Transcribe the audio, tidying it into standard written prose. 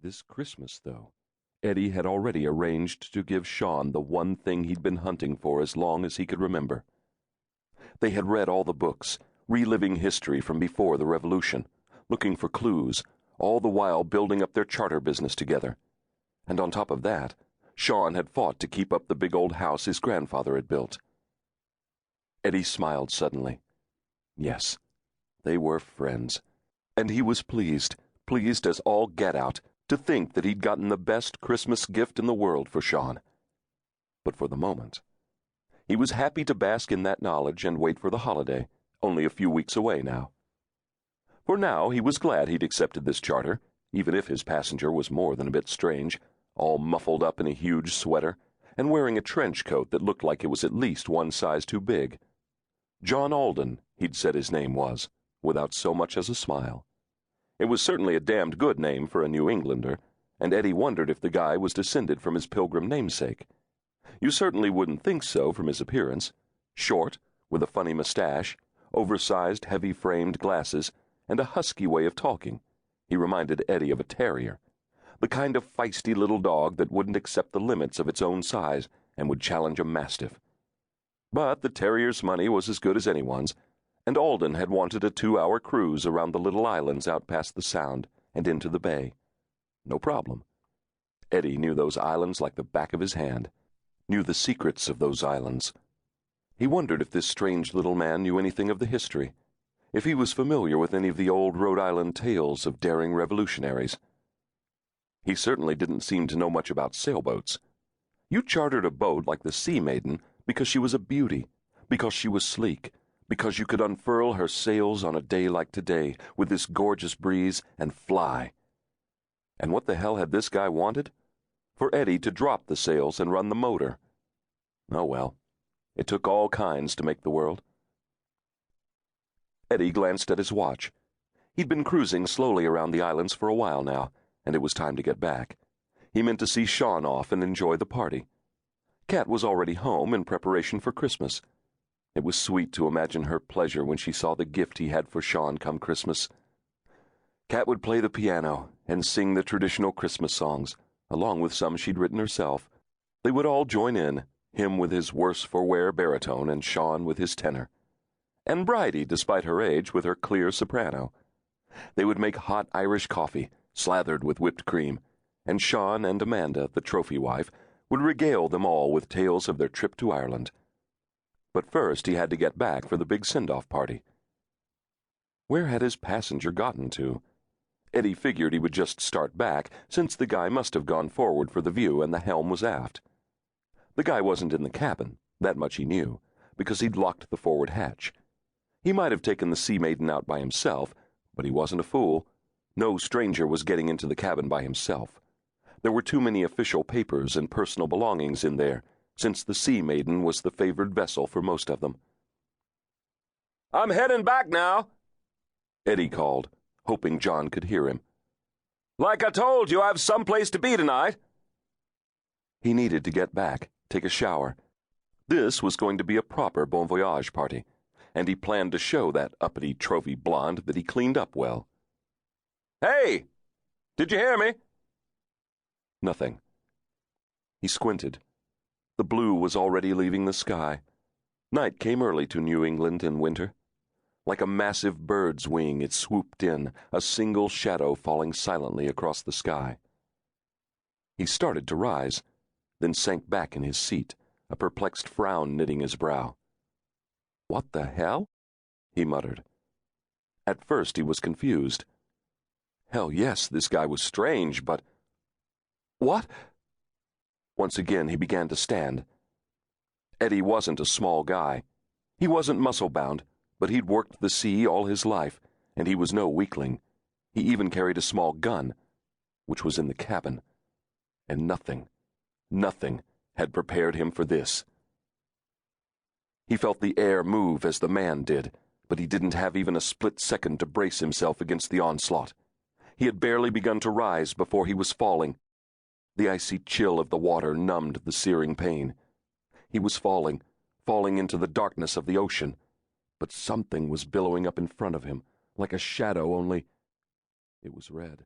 This Christmas, though, Eddie had already arranged to give Sean the one thing he'd been hunting for as long as he could remember. They had read all the books, reliving history from before the Revolution, looking for clues, all the while building up their charter business together. And on top of that, Sean had fought to keep up the big old house his grandfather had built. Eddie smiled suddenly. Yes, they were friends. And he was pleased as all get out, to think that he'd gotten the best Christmas gift in the world for Sean. But for the moment, he was happy to bask in that knowledge and wait for the holiday, only a few weeks away now. For now, he was glad he'd accepted this charter, even if his passenger was more than a bit strange, all muffled up in a huge sweater, and wearing a trench coat that looked like it was at least one size too big. John Alden, he'd said his name was, without so much as a smile. It was certainly a damned good name for a New Englander, and Eddie wondered if the guy was descended from his Pilgrim namesake. You certainly wouldn't think so from his appearance. Short, with a funny mustache, oversized heavy-framed glasses, and a husky way of talking. He reminded Eddie of a terrier, the kind of feisty little dog that wouldn't accept the limits of its own size and would challenge a mastiff. But the terrier's money was as good as anyone's, and Alden had wanted a 2-hour cruise around the little islands out past the Sound and into the bay. No problem. Eddie knew those islands like the back of his hand, knew the secrets of those islands. He wondered if this strange little man knew anything of the history, if he was familiar with any of the old Rhode Island tales of daring revolutionaries. He certainly didn't seem to know much about sailboats. You chartered a boat like the Sea Maiden because she was a beauty, because she was sleek, because you could unfurl her sails on a day like today with this gorgeous breeze and fly. And what the hell had this guy wanted? For Eddie to drop the sails and run the motor. Oh well, it took all kinds to make the world. Eddie glanced at his watch. He'd been cruising slowly around the islands for a while now, and it was time to get back. He meant to see Sean off and enjoy the party. Kat was already home in preparation for Christmas. It was sweet to imagine her pleasure when she saw the gift he had for Sean come Christmas. Kat would play the piano and sing the traditional Christmas songs, along with some she'd written herself. They would all join in, him with his worse-for-wear baritone and Sean with his tenor. And Bridie, despite her age, with her clear soprano. They would make hot Irish coffee, slathered with whipped cream, and Sean and Amanda, the trophy wife, would regale them all with tales of their trip to Ireland. But first he had to get back for the big send-off party. Where had his passenger gotten to? Eddie figured he would just start back, since the guy must have gone forward for the view and the helm was aft. The guy wasn't in the cabin, that much he knew, because he'd locked the forward hatch. He might have taken the Sea Maiden out by himself, but he wasn't a fool. No stranger was getting into the cabin by himself. There were too many official papers and personal belongings in there, since the Sea Maiden was the favored vessel for most of them. "I'm heading back now," Eddie called, hoping John could hear him. "Like I told you, I've someplace to be tonight." He needed to get back, take a shower. This was going to be a proper bon voyage party, and he planned to show that uppity trophy blonde that he cleaned up well. "Hey! Did you hear me?" Nothing. He squinted. The blue was already leaving the sky. Night came early to New England in winter. Like a massive bird's wing, it swooped in, a single shadow falling silently across the sky. He started to rise, then sank back in his seat, a perplexed frown knitting his brow. "What the hell?" he muttered. At first he was confused. Hell yes, this guy was strange, but... What? Once again he began to stand. Eddie wasn't a small guy. He wasn't muscle-bound, but he'd worked the sea all his life, and he was no weakling. He even carried a small gun, which was in the cabin. And nothing had prepared him for this. He felt the air move as the man did, but he didn't have even a split second to brace himself against the onslaught. He had barely begun to rise before he was falling. The icy chill of the water numbed the searing pain. He was falling into the darkness of the ocean, but something was billowing up in front of him, like a shadow, only it was red.